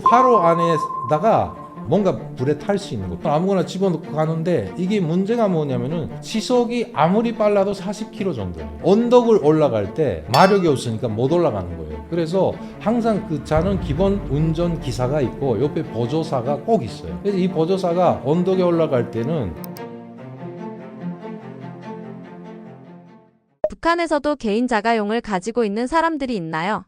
화로 안에다가 뭔가 불에 탈 수 있는 거 아무거나 집어넣고 가는데, 이게 문제가 뭐냐면은 시속이 아무리 빨라도 40km 정도예요. 언덕을 올라갈 때 마력이 없으니까 못 올라가는 거예요. 그래서 항상 그 차는 기본 운전 기사가 있고 옆에 보조사가 꼭 있어요. 그래서 이 보조사가 언덕에 올라갈 때는 북한에서도 개인 자가용을 가지고 있는 사람들이 있나요?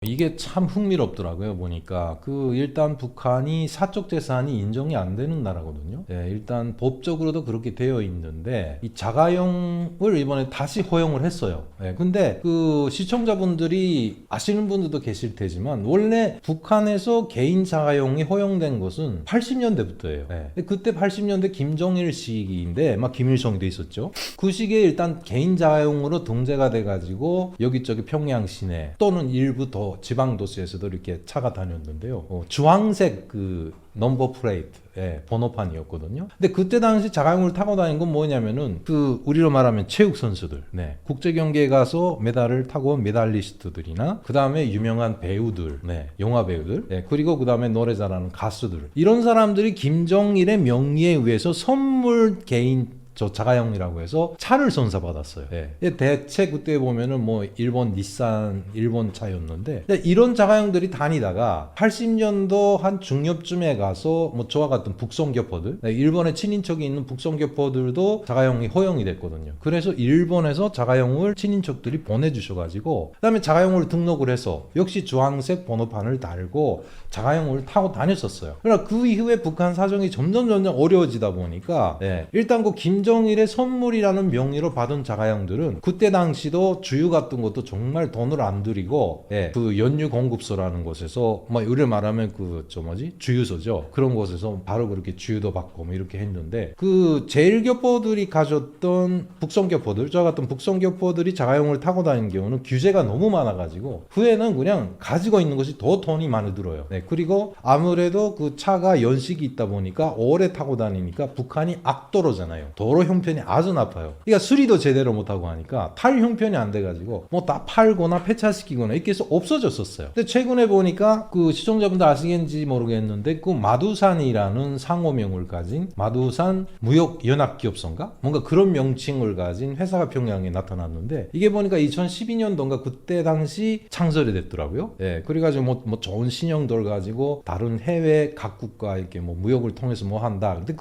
이게 참 흥미롭더라고요. 보니까 일단 북한이 사적 재산이 인정이 안 되는 나라거든요. 일단 법적으로도 그렇게 되어 있는데 이 자가용을 이번에 다시 허용을 했어요. 근데 시청자분들이 아시는 분들도 계실 테지만 원래 북한에서 개인 자가용이 허용된 것은 80년대부터예요. 그때 80년대 김정일 시기인데 막 김일성도 있었죠. 그 시기에 일단 개인 자가용으로 등재가 돼가지고 여기저기 평양 시내 또는 일부 더 지방 도시에서도 이렇게 차가 다녔는데요. 주황색 넘버 플레이트 번호판이었거든요. 근데 그때 당시 자가용을 타고 다닌 건 뭐냐면은 우리로 말하면 체육 선수들, 국제 경기에 가서 메달을 타고 온 메달리스트들이나 그 다음에 유명한 배우들, 영화 배우들, 그리고 그 다음에 노래 잘하는 가수들, 이런 사람들이 김정일의 명의에 의해서 선물 개인 자가용이라고 해서 차를 선사받았어요. 대체 그때 보면은 일본 닛산 일본 차였는데, 이런 자가용들이 다니다가 80년도 한 중엽쯤에 가서 저와 같은 북송교포들, 일본에 친인척이 있는 북송교포들도 자가용이 허용이 됐거든요. 그래서 일본에서 자가용을 친인척들이 보내주셔가지고 그다음에 자가용을 등록을 해서 역시 주황색 번호판을 달고 자가용을 타고 다녔었어요. 그러나 그 이후에 북한 사정이 점점 어려워지다 보니까 일단 김정일의 선물이라는 명의로 받은 자가용들은 그때 당시도 주유 같은 것도 정말 돈을 안 들이고 연유 공급소라는 곳에서 우리를 말하면 주유소죠. 그런 곳에서 바로 그렇게 주유도 받고 이렇게 했는데, 제일교포들이 가졌던 북송교포들, 저 같은 북송교포들이 자가용을 타고 다니는 경우는 규제가 너무 많아가지고 후에는 그냥 가지고 있는 것이 더 돈이 많이 들어요. 그리고 아무래도 그 차가 연식이 있다 보니까 오래 타고 다니니까 북한이 악도로잖아요. 도로 형편이 아주 나빠요. 그러니까 수리도 제대로 못하고 하니까 탈 형편이 안 돼가지고 다 팔거나 폐차시키거나 이렇게 해서 없어졌었어요. 근데 최근에 보니까 시청자분들 아시겠는지 모르겠는데 마두산이라는 상호명을 가진 마두산 무역연합기업소인가? 뭔가 그런 명칭을 가진 회사가 평양에 나타났는데, 이게 보니까 2012년도인가 그때 당시 창설이 됐더라고요. 그래가지고 좋은 신용도를 가지고 다른 해외 각국과 이렇게 무역을 통해서 한다. 근데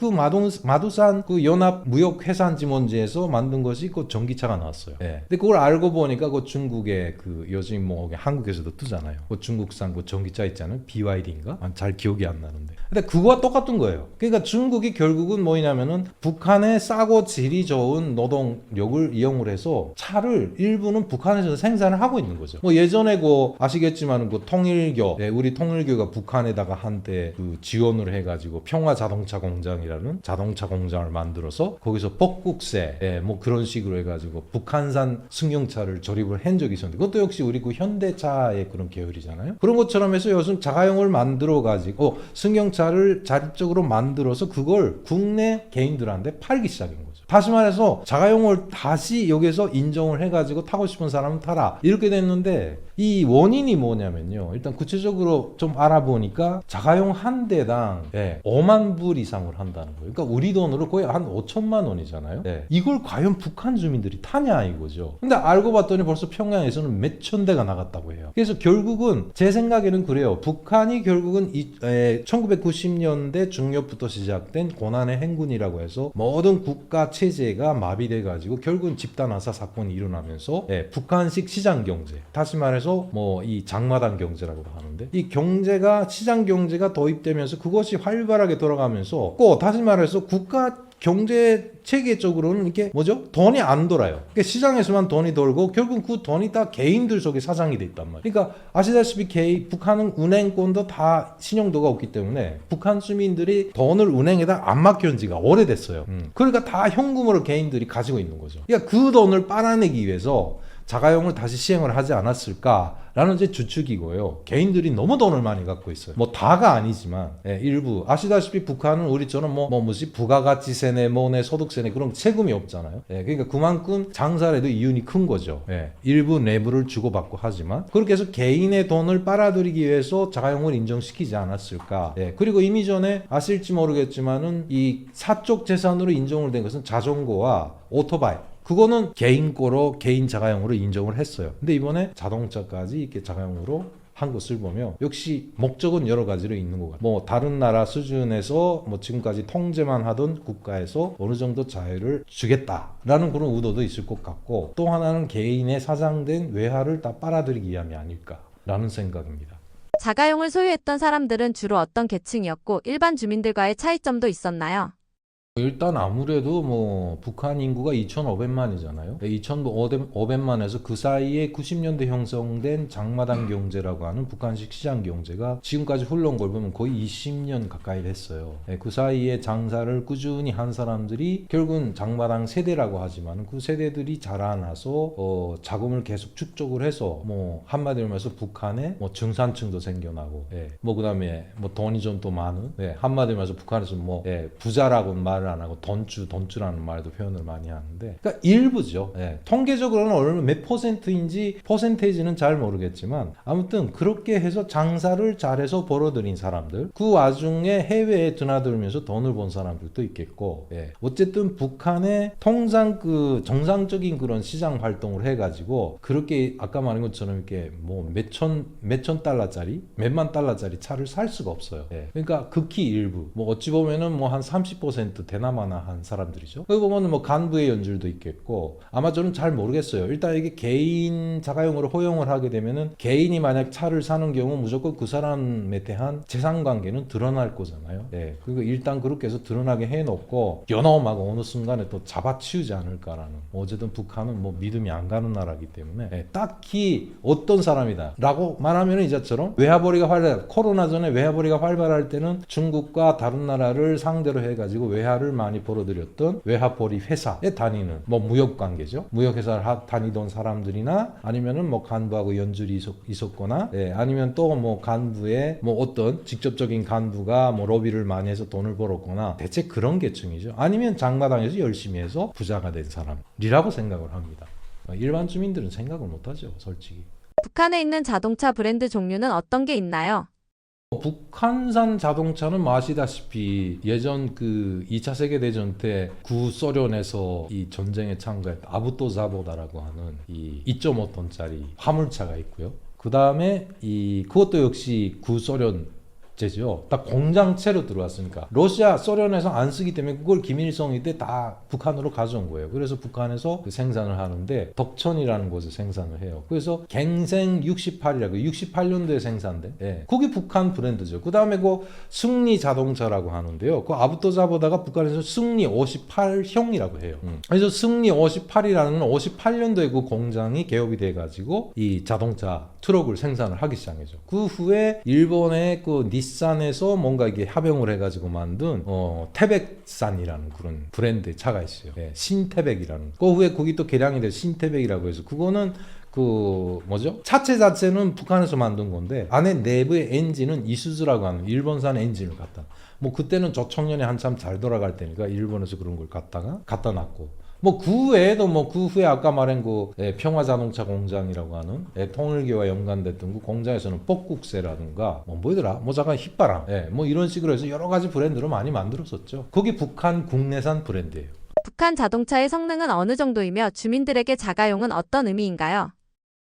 마두산 연합 무역회사인지 뭔지에서 만든 것이 전기차가 나왔어요. 근데 그걸 알고 보니까 중국의 요즘 한국에서도 뜨잖아요. 중국산 전기차 있잖아요. BYD인가? 잘 기억이 안 나는데. 근데 그거와 똑같은 거예요. 그러니까 중국이 결국은 뭐냐면은 북한의 싸고 질이 좋은 노동력을 이용을 해서 차를 일부는 북한에서 생산을 하고 있는 거죠. 예전에 아시겠지만 통일교, 우리 통일교가 북한에다가 한때 지원을 해가지고 평화 자동차 공장이라는 자동차 공장을 만들어서 거기서 복국세 그런 식으로 해가지고 북한산 승용차를 조립을 한 적이 있었는데, 그것도 역시 우리 현대차의 그런 계열이잖아요. 그런 것처럼 해서 요즘 자가용을 만들어 가지고 승용차를 자립적으로 만들어서 그걸 국내 개인들한테 팔기 시작한 거죠. 다시 말해서 자가용을 다시 여기서 인정을 해가지고 타고 싶은 사람은 타라, 이렇게 됐는데, 이 원인이 뭐냐면요, 일단 구체적으로 좀 알아보니까 자가용 한 대당 5만 불 이상을 한다는 거예요. 그러니까 우리 돈으로 거의 한 5천만 원이잖아요. 이걸 과연 북한 주민들이 타냐 이거죠. 근데 알고 봤더니 벌써 평양에서는 몇천 대가 나갔다고 해요. 그래서 결국은 제 생각에는 그래요. 북한이 결국은 1990년대 중엽부터 시작된 고난의 행군이라고 해서 모든 국가 체제가 마비돼 가지고 결국은 집단 아사 사건이 일어나면서 북한식 시장 경제, 다시 말해서 이 장마당 경제라고 하는데, 이 경제가 시장 경제가 도입되면서 그것이 활발하게 돌아가면서 다시 말해서 국가 경제 체계적으로는 이게 돈이 안 돌아요. 그러니까 시장에서만 돈이 돌고 결국 그 돈이 다 개인들 속에 사장이 돼 있단 말이에요. 그러니까 아시다시피 북한은 은행권도 다 신용도가 없기 때문에 북한 주민들이 돈을 은행에다 안 맡겨온 지가 오래됐어요. 그러니까 다 현금으로 개인들이 가지고 있는 거죠. 그러니까 그 돈을 빨아내기 위해서 자가용을 다시 시행을 하지 않았을까라는 이제 추측이고요. 개인들이 너무 돈을 많이 갖고 있어요. 뭐 다가 아니지만 일부 아시다시피 북한은 우리처럼 뭐지 부가가치세네 뭐네 소득세네 그런 세금이 없잖아요. 그러니까 그만큼 장사를 해도 이윤이 큰 거죠. 일부 내부를 주고받고 하지만 그렇게 해서 개인의 돈을 빨아들이기 위해서 자가용을 인정시키지 않았을까. 그리고 이미 전에 아실지 모르겠지만은 이 사적 재산으로 인정을 된 것은 자전거와 오토바이 그거는 개인 거로 개인 자가용으로 인정을 했어요. 근데 이번에 자동차까지 이렇게 자가용으로 한 것을 보면 역시 목적은 여러 가지로 있는 것 같아요. 뭐 다른 나라 수준에서 뭐 지금까지 통제만 하던 국가에서 어느 정도 자유를 주겠다라는 그런 의도도 있을 것 같고 또 하나는 개인의 사장된 외화를 다 빨아들이기 위함이 아닐까라는 생각입니다. 자가용을 소유했던 사람들은 주로 어떤 계층이었고 일반 주민들과의 차이점도 있었나요? 일단 아무래도 뭐 북한 인구가 2,500만이잖아요. 2,500만에서 그 사이에 90년대 형성된 장마당 경제라고 하는 북한식 시장 경제가 지금까지 흘러온 걸 보면 거의 20년 가까이 됐어요. 그 사이에 장사를 꾸준히 한 사람들이 결국은 장마당 세대라고 하지만 그 세대들이 자라나서 자금을 계속 축적을 해서 뭐 한마디로 말해서 북한에 뭐 중산층도 생겨나고 뭐 그다음에 뭐 돈이 좀 또 많은 한마디로 말해서 북한에서 뭐 부자라고 말을 안 하고 돈주라는 말도 표현을 많이 하는데 그러니까 일부죠. 통계적으로는 얼마 몇 퍼센트인지 퍼센테이지는 잘 모르겠지만 아무튼 그렇게 해서 장사를 잘해서 벌어들인 사람들 그 와중에 해외에 드나들면서 돈을 번 사람들도 있겠고 어쨌든 북한의 통상 그 정상적인 그런 시장 활동을 해가지고 그렇게 아까 말한 것처럼 이렇게 뭐 몇천 달러짜리 몇만 달러짜리 차를 살 수가 없어요. 그러니까 극히 일부 뭐 어찌 보면은 뭐 한 30% 대나마나 한 사람들이죠. 여기 보면 뭐 간부의 연줄도 있겠고 아마 저는 잘 모르겠어요. 일단 이게 개인 자가용으로 허용을 하게 되면은 개인이 만약 차를 사는 경우 무조건 그 사람에 대한 재산 관계는 드러날 거잖아요. 그리고 일단 그렇게 해서 드러나게 해놓고 연엄하고 어느 순간에 또 잡아치우지 않을까라는 어쨌든 북한은 뭐 믿음이 안 가는 나라이기 때문에 딱히 어떤 사람이다 라고 말하면 이제처럼 외화벌이가 코로나 전에 외화벌이가 활발할 때는 중국과 다른 나라를 상대로 해가지고 외화를 많이 벌어들였던 외화벌이 회사에 다니는 뭐 무역관계죠. 무역회사를 다니던 사람들이나 아니면은 뭐 간부하고 연줄이 있었거나 아니면 또 뭐 간부의 뭐 어떤 직접적인 간부가 뭐 로비를 많이 해서 돈을 벌었거나 대체 그런 계층이죠. 아니면 장마당에서 열심히 해서 부자가 된 사람이라고 생각을 합니다. 일반 주민들은 생각을 못하죠, 솔직히. 북한에 있는 자동차 브랜드 종류는 어떤 게 있나요? 북한산 자동차는 뭐 아시다시피 예전 그 2차 세계대전 때 구소련에서 이 전쟁에 참가했던 아부토자보다라고 하는 이 2.5톤짜리 화물차가 있고요. 그 다음에 그것도 역시 구소련 제죠. 딱 공장체로 들어왔으니까 러시아, 소련에서 안 쓰기 때문에 그걸 김일성이 때 다 북한으로 가져온 거예요. 그래서 북한에서 그 생산을 하는데 덕천이라는 곳에 생산을 해요. 그래서 갱생 68이라고 68년도에 생산된 그게 북한 브랜드죠. 그 다음에 그 승리 자동차라고 하는데요. 그 아부토자보다가 북한에서 승리 58형이라고 해요. 그래서 승리 58이라는 58년도에 그 공장이 개업이 돼가지고 이 자동차 트럭을 생산을 하기 시작했죠. 그 후에 일본의 그 닛산에서 뭔가 이게 합병을 해가지고 만든 태백산이라는 그런 브랜드의 차가 있어요. 신태백이라는. 그 후에 거기 또 개량이 돼서 신태백이라고 해서 그거는 그 뭐죠? 차체 자체는 북한에서 만든 건데 안에 내부의 엔진은 이수즈라고 하는 일본산 엔진을 갖다. 뭐 그때는 조청년이 한참 잘 돌아갈 때니까 일본에서 그런 걸 갖다 놨고. 뭐 그 외에도 뭐 그 후에 아까 말한 그 평화자동차 공장이라고 하는 통일교와 연관됐던 그 공장에서는 뻑국새라든가 뭐더라 뭐 잠깐 휘바람 뭐 이런 식으로 해서 여러 가지 브랜드를 많이 만들었었죠. 그게 북한 국내산 브랜드예요. 북한 자동차의 성능은 어느 정도이며 주민들에게 자가용은 어떤 의미인가요?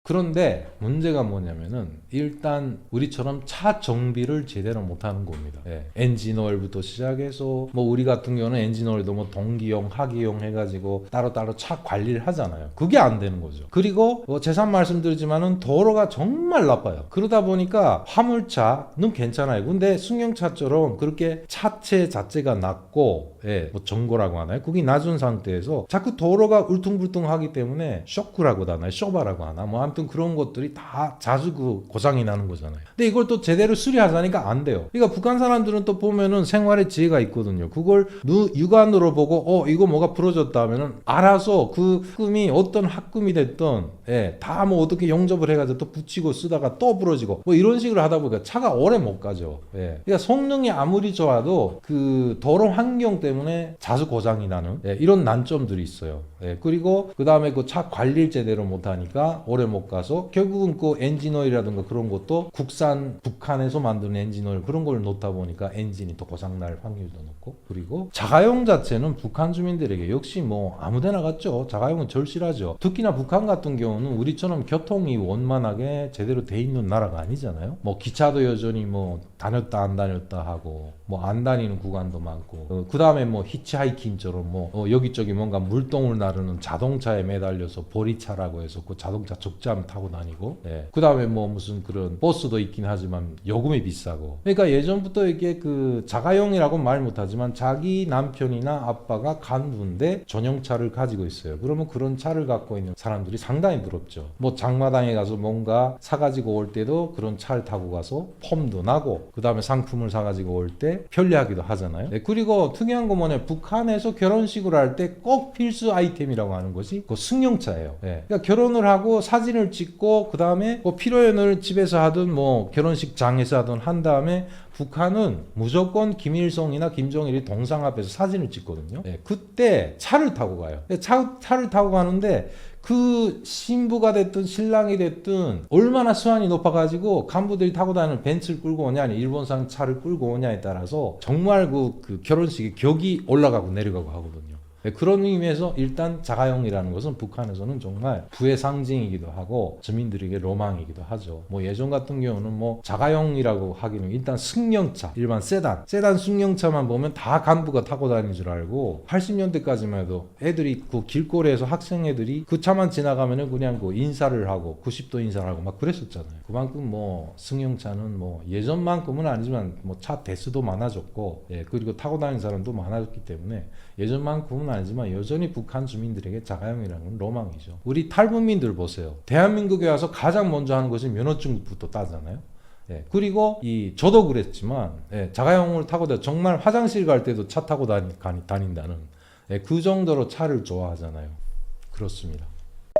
그런데 문제가 뭐냐면은 일단 우리처럼 차 정비를 제대로 못하는 겁니다. 엔진 오일부터 시작해서 뭐 우리 같은 경우는 엔진 오일도 뭐 동기용, 하기용 해가지고 따로따로 차 관리를 하잖아요. 그게 안 되는 거죠. 그리고 재산 말씀드리지만은 도로가 정말 나빠요. 그러다 보니까 화물차는 괜찮아요. 근데 승용차처럼 그렇게 차체 자체가 낮고 뭐 정고라고 하나요? 그게 낮은 상태에서 자꾸 도로가 울퉁불퉁하기 때문에 쇼크라고 하나요? 쇼바라고 하나? 뭐 아무튼 그런 것들이 다 자주 그 고장이 나는 거잖아요. 근데 이걸 또 제대로 수리하자니까 안 돼요. 그러니까 북한 사람들은 또 보면은 생활의 지혜가 있거든요. 그걸 육안으로 보고 이거 뭐가 부러졌다 하면은 알아서 그 학금이 어떤 학금이 됐던 다 뭐 어떻게 용접을 해가지고 또 붙이고 쓰다가 또 부러지고 뭐 이런 식으로 하다 보니까 차가 오래 못 가죠. 그러니까 성능이 아무리 좋아도 그 도로 환경 때문에 자주 고장이 나는 이런 난점들이 있어요. 그리고 그 다음에 그 차 관리를 제대로 못하니까 오래 못 가서 결국은 그 엔진오일이라든가 그런 것도 국산 북한에서 만드는 엔진오일 그런 걸 놓다 보니까 엔진이 또 고장날 확률도 높고, 그리고 자가용 자체는 북한 주민들에게 역시 뭐 아무데나 갔죠. 자가용은 절실하죠. 특히나 북한 같은 경우는 우리처럼 교통이 원만하게 제대로 돼 있는 나라가 아니잖아요. 뭐 기차도 여전히 뭐 다녔다 안 다녔다 하고 뭐 안 다니는 구간도 많고, 그 다음에 뭐 히치하이킹처럼 뭐 여기저기 뭔가 물동을 나르는 자동차에 매달려서 보리차라고 해서 그 자동차 적재함 타고 다니고, 그 다음에 뭐 무슨 그런 버스도 있긴 하지만 요금이 비싸고. 그러니까 예전부터 이게 그 자가용이라고 말 못하지만 자기 남편이나 아빠가 간부인데 전용차를 가지고 있어요. 그러면 그런 차를 갖고 있는 사람들이 상당히 부럽죠. 뭐 장마당에 가서 뭔가 사가지고 올 때도 그런 차를 타고 가서 폼도 나고, 그 다음에 상품을 사가지고 올 때 편리하기도 하잖아요. 그리고 특이한 건 뭐냐, 북한에서 결혼식을 할 때 꼭 필수 아이템이라고 하는 것이 그 승용차예요. 그러니까 결혼을 하고 사진을 찍고 그 다음에 뭐 피로연을 집에서 하든 뭐 결혼식장에서 하든 한 다음에 북한은 무조건 김일성이나 김정일이 동상 앞에서 사진을 찍거든요. 그때 차를 타고 가요. 차를 타고 가는데 그 신부가 됐든 신랑이 됐든 얼마나 수완이 높아가지고 간부들이 타고 다니는 벤츠를 끌고 오냐 아니 일본산 차를 끌고 오냐에 따라서 정말 그 결혼식의 격이 올라가고 내려가고 하거든요. 그런 의미에서 일단 자가용이라는 것은 북한에서는 정말 부의 상징이기도 하고 주민들에게 로망이기도 하죠. 뭐 예전 같은 경우는 뭐 자가용이라고 하기는 일단 승용차, 일반 세단 승용차만 보면 다 간부가 타고 다니는 줄 알고 80년대까지만 해도 애들이 그 길거리에서 학생 애들이 그 차만 지나가면은 그냥 그 인사를 하고 90도 인사를 하고 막 그랬었잖아요. 그만큼 뭐 승용차는 뭐 예전만큼은 아니지만 뭐 차 대수도 많아졌고, 그리고 타고 다니는 사람도 많아졌기 때문에 예전만큼은 아니지만 여전히 북한 주민들에게 자가용이라는 건 로망이죠. 우리 탈북민들 보세요. 대한민국에 와서 가장 먼저 하는 것이 면허증부터 따잖아요. 그리고 저도 그랬지만 자가용을 타고 정말 화장실 갈 때도 차 타고 다닌다는 그 정도로 차를 좋아하잖아요. 그렇습니다.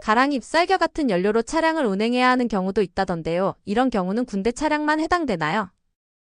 가랑 잎살겨 같은 연료로 차량을 운행해야 하는 경우도 있다던데요. 이런 경우는 군대 차량만 해당되나요?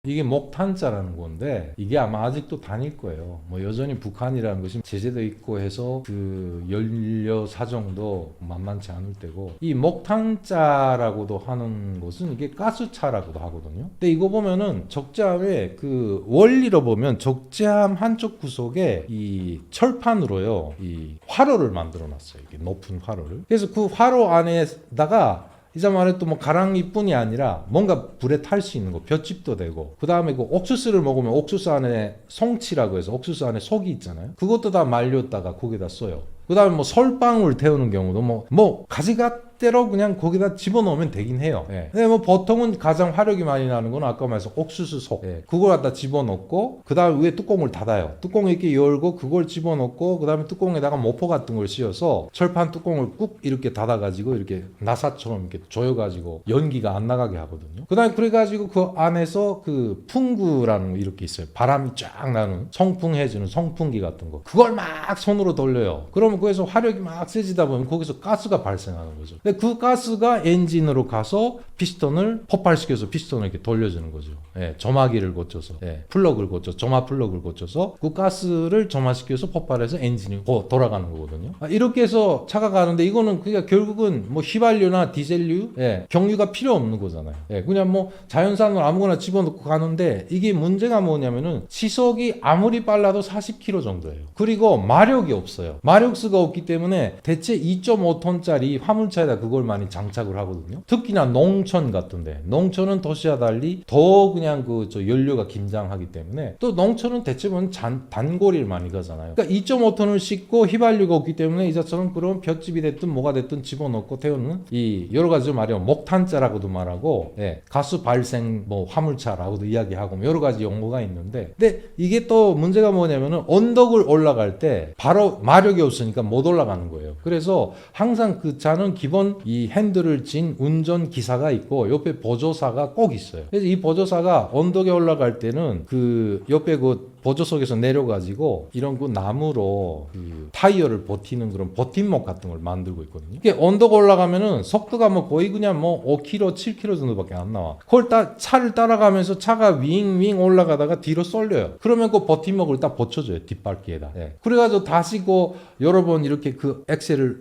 이게 목탄자라는 건데 이게 아마 아직도 다닐 거예요. 뭐 여전히 북한이라는 것이 제재도 있고 해서 그 연료 사정도 만만치 않을 때고, 이 목탄자라고도 하는 것은 이게 가스차라고도 하거든요. 근데 이거 보면은 적재함의 그 원리로 보면 적재함 한쪽 구석에 이 철판으로요 이 화로를 만들어 놨어요. 이게 높은 화로를. 그래서 그 화로 안에다가 이자 말해 또 뭐 가랑이뿐이 아니라 뭔가 불에 탈 수 있는 거 볏짚도 되고, 그 다음에 그 옥수수를 먹으면 옥수수 안에 송치라고 해서 옥수수 안에 속이 있잖아요. 그것도 다 말렸다가 거기다 써요. 그 다음에 뭐 솔방울 태우는 경우도 뭐 가지가대로 그냥 거기다 집어넣으면 되긴 해요. 근데 뭐 보통은 가장 화력이 많이 나는 건 아까 말해서 옥수수 속. 그걸 갖다 집어넣고 그 다음에 위에 뚜껑을 닫아요. 뚜껑을 이렇게 열고 그걸 집어넣고 그 다음에 뚜껑에다가 모포 같은 걸 씌워서 철판 뚜껑을 꾹 이렇게 닫아가지고 이렇게 나사처럼 이렇게 조여가지고 연기가 안 나가게 하거든요. 그 다음에 그래가지고 그 안에서 그 풍구라는 거 이렇게 있어요. 바람이 쫙 나는 성풍해주는 성풍기 같은 거. 그걸 막 손으로 돌려요. 그러면 거기서 화력이 막 세지다 보면 거기서 가스가 발생하는 거죠. 근데 그 가스가 엔진으로 가서 피스톤을 폭발시켜서 피스톤을 이렇게 돌려주는 거죠. 점화기를 거쳐서, 플러그를 거쳐, 점화 플러그를 거쳐서 그 가스를 점화시켜서 폭발해서 엔진이 돌아가는 거거든요. 이렇게 해서 차가 가는데 이거는 그러니까 결국은 뭐 휘발유나 디젤류, 경유가 필요 없는 거잖아요. 그냥 뭐 자연산으로 아무거나 집어넣고 가는데 이게 문제가 뭐냐면은 시속이 아무리 빨라도 40km 정도예요. 그리고 마력이 없어요. 마력수가 없기 때문에 대체 2.5톤짜리 화물차에다 그걸 많이 장착을 하거든요. 특히나 농촌 같은데, 농촌은 도시와 달리 더 그냥 저 연료가 긴장하기 때문에, 또 농촌은 대체 보면 단거리를 많이 가잖아요. 그러니까 2.5톤을 싣고 휘발유가 없기 때문에 이자처럼 그런 볏짚이 됐든 뭐가 됐든 집어넣고 태우는 이 여러 가지 말이요 목탄자라고도 말하고, 가스 발생 뭐 화물차라고도 이야기하고 여러 가지 용어가 있는데, 근데 이게 또 문제가 뭐냐면은 언덕을 올라갈 때 바로 마력이 없으니까 못 올라가는 거예요. 그래서 항상 그 차는 기본 무조건 이 핸들을 쥔 운전 기사가 있고 옆에 보조사가 꼭 있어요. 그래서 이 보조사가 언덕에 올라갈 때는 그 옆에 그 보조석에서 내려가지고 이런 그 나무로 그 타이어를 버티는 그런 버팀목 같은 걸 만들고 있거든요. 이게 언덕 올라가면은 속도가 뭐 거의 그냥 뭐 5km, 7km 정도밖에 안 나와. 그걸 차를 따라가면서 차가 윙윙 올라가다가 뒤로 쏠려요. 그러면 그 버팀목을 딱 받쳐줘요. 뒷바퀴에다. 예. 그래가지고 다시 그 여러 번 이렇게 그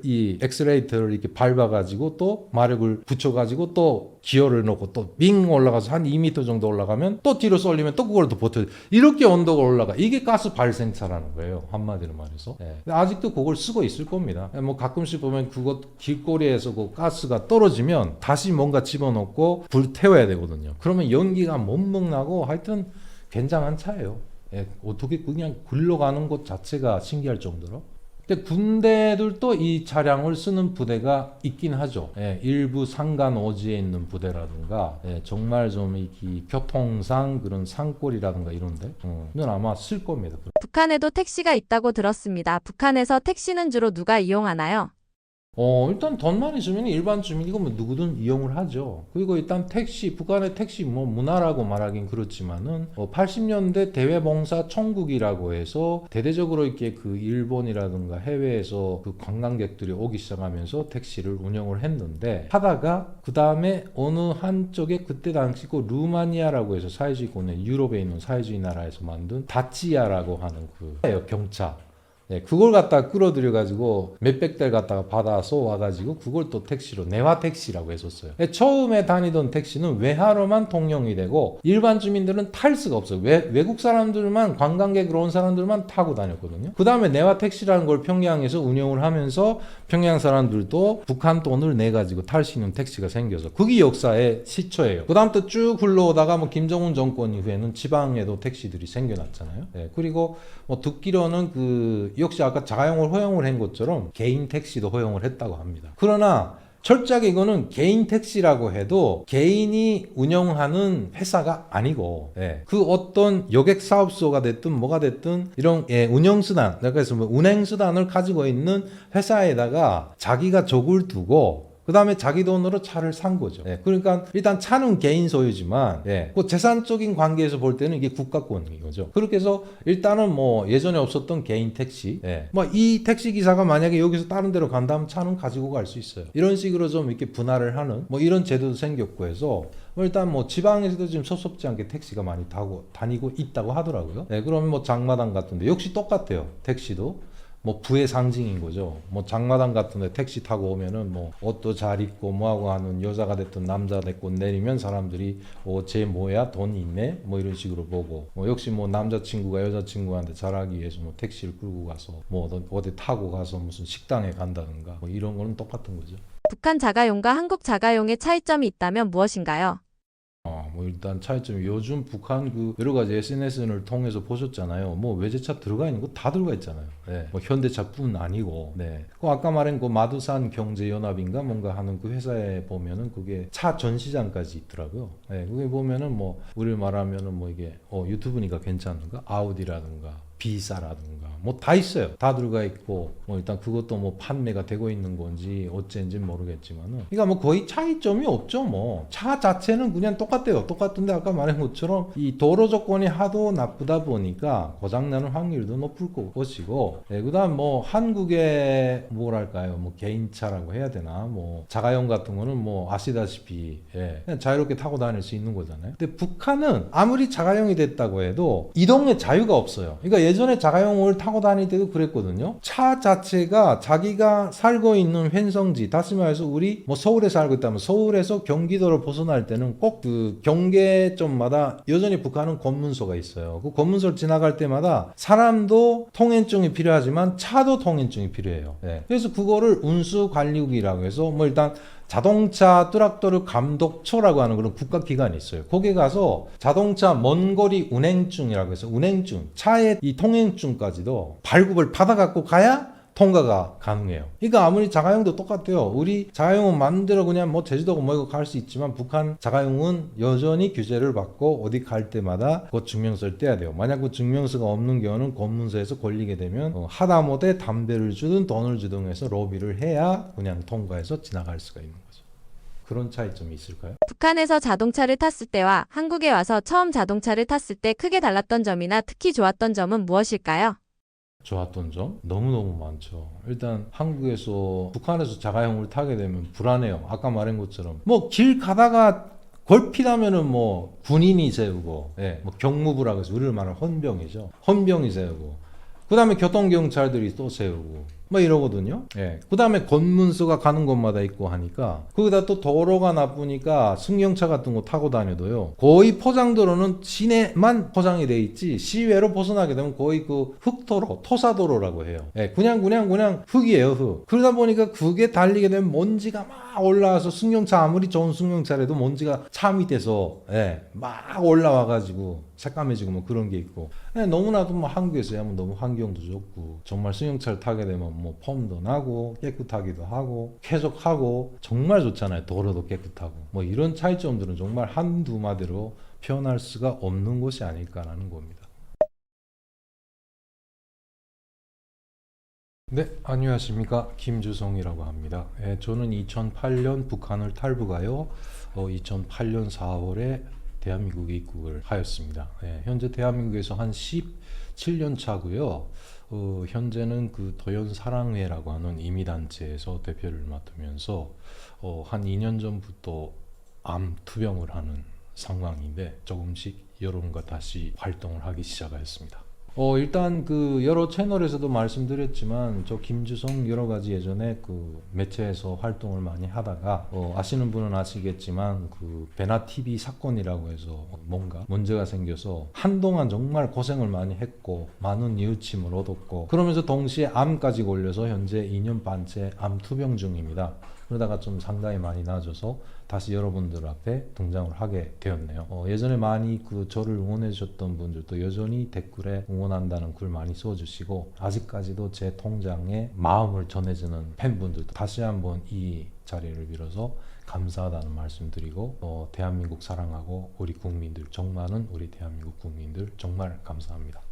이 엑셀레이터를 이렇게 밟아가지고 또 마력을 붙여가지고 또 기어를 넣고 또 윙 올라가서 한 2m 정도 올라가면 또 뒤로 쏠리면 또 그걸 또 버텨. 이렇게 언덕을 올라가. 이게 가스 발생차라는 거예요. 한마디로 말해서. 예. 아직도 그걸 쓰고 있을 겁니다. 뭐 가끔씩 보면 그것 길거리에서 그 가스가 떨어지면 다시 뭔가 집어넣고 불 태워야 되거든요. 그러면 연기가 멍멍 나고 하여튼 굉장한 차예요. 예. 어떻게 그냥 굴러가는 것 자체가 신기할 정도로. 근데 군대들도 이 차량을 쓰는 부대가 있긴 하죠. 예, 일부 산간 오지에 있는 부대라든가 정말 좀 이 교통상 그런 산골이라든가 이런데 는 아마 쓸 겁니다. 북한에도 택시가 있다고 들었습니다. 북한에서 택시는 주로 누가 이용하나요? 일단 돈만 있으면 일반 주민이고 뭐 누구든 이용을 하죠. 그리고 일단 북한의 택시 뭐 문화라고 말하긴 그렇지만은 80년대 대외봉사 천국이라고 해서 대대적으로 이렇게 그 일본이라든가 해외에서 그 관광객들이 오기 시작하면서 택시를 운영을 했는데 하다가 그 다음에 어느 한쪽에 그때 당시 그 루마니아라고 해서 사회주의권에 유럽에 있는 사회주의 나라에서 만든 다치아라고 하는 그 경차. 네, 그걸 갖다가 끌어들여가지고 몇백 대를 갖다가 받아서 와가지고 그걸 또 택시로 내화 택시라고 했었어요. 처음에 다니던 택시는 외화로만 통용이 되고 일반 주민들은 탈 수가 없어요. 외국 사람들만 관광객으로 온 사람들만 타고 다녔거든요. 그 다음에 내화 택시라는 걸 평양에서 운영을 하면서 평양 사람들도 북한 돈을 내가지고 탈 수 있는 택시가 생겨서 그게 역사의 시초예요. 그 다음부터 쭉 흘러오다가 뭐 김정은 정권 이후에는 지방에도 택시들이 생겨났잖아요. 네, 그리고 뭐 듣기로는 역시 아까 자가용을 허용을 한 것처럼 개인 택시도 허용을 했다고 합니다. 그러나 철저하게 이거는 개인 택시라고 해도 개인이 운영하는 회사가 아니고 그 어떤 여객 사업소가 됐든 뭐가 됐든 이런 운영수단, 그래서 뭐 운행수단을 가지고 있는 회사에다가 자기가 적을 두고 그 다음에 자기 돈으로 차를 산 거죠. 그러니까 일단 차는 개인 소유지만 그 재산적인 관계에서 볼 때는 이게 국가권인 거죠. 그렇게 해서 일단은 뭐 예전에 없었던 개인 택시, 뭐 이 택시 기사가 만약에 여기서 다른 데로 간다면 차는 가지고 갈 수 있어요. 이런 식으로 좀 이렇게 분할을 하는 뭐 이런 제도도 생겼고 해서 일단 뭐 지방에서도 지금 섭섭지 않게 택시가 많이 다니고 있다고 하더라고요. 그러면 뭐 장마당 같은데 역시 똑같아요. 택시도. 뭐 부의 상징인 거죠. 뭐 장마당 같은데 택시 타고 오면은 뭐 옷도 잘 입고 뭐하고 하는 여자가 됐든 남자 됐든 내리면 사람들이 쟤 뭐야 돈 있네 뭐 이런 식으로 보고 역시 뭐 남자친구가 여자친구한테 잘하기 위해서 뭐 택시를 끌고 가서 뭐 어디 타고 가서 무슨 식당에 간다든가 뭐 이런 거는 똑같은 거죠. 북한 자가용과 한국 자가용의 차이점이 있다면 무엇인가요? 뭐 일단 차이점이 요즘 북한 여러 가지 SNS를 통해서 보셨잖아요. 뭐 외제차 들어가 있는 거 다 들어가 있잖아요. 뭐 현대차뿐 아니고. 그 아까 말한 그 마두산 경제연합인가 뭔가 하는 그 회사에 보면은 그게 차 전시장까지 있더라고요. 그게 보면은 뭐 우리를 말하면은 뭐 이게 유튜브니까 괜찮은가? 아우디라든가 비싸라든가 뭐 다 있어요. 다 들어가 있고 뭐 일단 그것도 뭐 판매가 되고 있는 건지 어쩐지는 모르겠지만은 그러니까 뭐 거의 차이점이 없죠. 뭐 차 자체는 그냥 똑같대요. 똑같은데 아까 말한 것처럼 이 도로 조건이 하도 나쁘다 보니까 고장나는 확률도 높을 것이고 그다음 뭐 한국의 뭐랄까요 뭐 개인차라고 해야 되나 뭐 자가용 같은 거는 뭐 아시다시피 그냥 자유롭게 타고 다닐 수 있는 거잖아요. 근데 북한은 아무리 자가용이 됐다고 해도 이동의 자유가 없어요. 그러니까 예전에 자가용을 타고 다닐 때도 그랬거든요. 차 자체가 자기가 살고 있는 횡성지, 다시 말해서 우리 뭐 서울에 살고 있다면 서울에서 경기도를 벗어날 때는 꼭 그 경계점마다 여전히 북한은 검문소가 있어요. 그 검문소를 지나갈 때마다 사람도 통행증이 필요하지만 차도 통행증이 필요해요. 그래서 그거를 운수관리국이라고 해서 뭐 일단 자동차 트랙터를 감독처라고 하는 그런 국가기관이 있어요. 거기 가서 자동차 먼거리 운행증이라고 해서 운행증, 차의 이 통행증까지도 발급을 받아갖고 가야 통과가 가능해요. 그러니까 아무리 자가용도 똑같아요. 우리 자가용은 마음대로 그냥 뭐 제주도고 뭐 이거 갈 수 있지만 북한 자가용은 여전히 규제를 받고 어디 갈 때마다 그 증명서를 떼야 돼요. 만약 그 증명서가 없는 경우는 검문소에서 걸리게 되면 하다못해 담배를 주든 돈을 주든 해서 로비를 해야 그냥 통과해서 지나갈 수가 있는 거죠. 그런 차이점이 있을까요? 북한에서 자동차를 탔을 때와 한국에 와서 처음 자동차를 탔을 때 크게 달랐던 점이나 특히 좋았던 점은 무엇일까요? 좋았던 점? 너무너무 많죠. 일단 한국에서 북한에서 자가용을 타게 되면 불안해요. 아까 말한 것처럼 뭐 길 가다가 걸핏하면은 뭐 군인이 세우고 뭐 경무부라고 해서 우리를 말하는 헌병이죠. 헌병이 세우고 그 다음에 교통경찰들이 또 세우고 뭐 이러거든요. 그 다음에 검문소가 가는 곳마다 있고 하니까 거기다 또 도로가 나쁘니까 승용차 같은 거 타고 다녀도요. 거의 포장도로는 시내만 포장이 돼 있지 시외로 벗어나게 되면 거의 그 흙도로, 토사도로라고 해요. 그냥 흙이에요, 흙. 그러다 보니까 그게 달리게 되면 먼지가 막 올라와서 승용차 아무리 좋은 승용차라도 먼지가 차 밑에서 막 올라와가지고 새까매지고 뭐 그런 게 있고 너무나도 뭐 한국에서 하면 너무 환경도 좋고 정말 승용차를 타게 되면 뭐 폼도 나고 깨끗하기도 하고 쾌적하고 정말 좋잖아요. 도로도 깨끗하고 뭐 이런 차이점들은 정말 한두 마디로 표현할 수가 없는 것이 아닐까라는 겁니다. 네, 안녕하십니까. 김주성이라고 합니다. 저는 2008년 북한을 탈북하여 2008년 4월에 대한민국에 입국을 하였습니다. 현재 대한민국에서 한 17년 차고요. 현재는 그 도연사랑회라고 하는 이미단체에서 대표를 맡으면서 한 2년 전부터 암 투병을 하는 상황인데 조금씩 여러분과 다시 활동을 하기 시작하였습니다. 일단 그 여러 채널에서도 말씀드렸지만 저 김주성 여러 가지 예전에 그 매체에서 활동을 많이 하다가 아시는 분은 아시겠지만 그 베나 TV 사건이라고 해서 뭔가 문제가 생겨서 한동안 정말 고생을 많이 했고 많은 이웃침을 얻었고 그러면서 동시에 암까지 걸려서 현재 2년 반째 암 투병 중입니다. 그러다가 좀 상당히 많이 나아져서 다시 여러분들 앞에 등장을 하게 되었네요. 예전에 많이 그 저를 응원해 주셨던 분들도 여전히 댓글에 응원한다는 글 많이 써주시고 아직까지도 제 통장에 마음을 전해주는 팬분들도 다시 한번 이 자리를 빌어서 감사하다는 말씀 드리고 대한민국 사랑하고 우리 국민들 정말은 우리 대한민국 국민들 정말 감사합니다.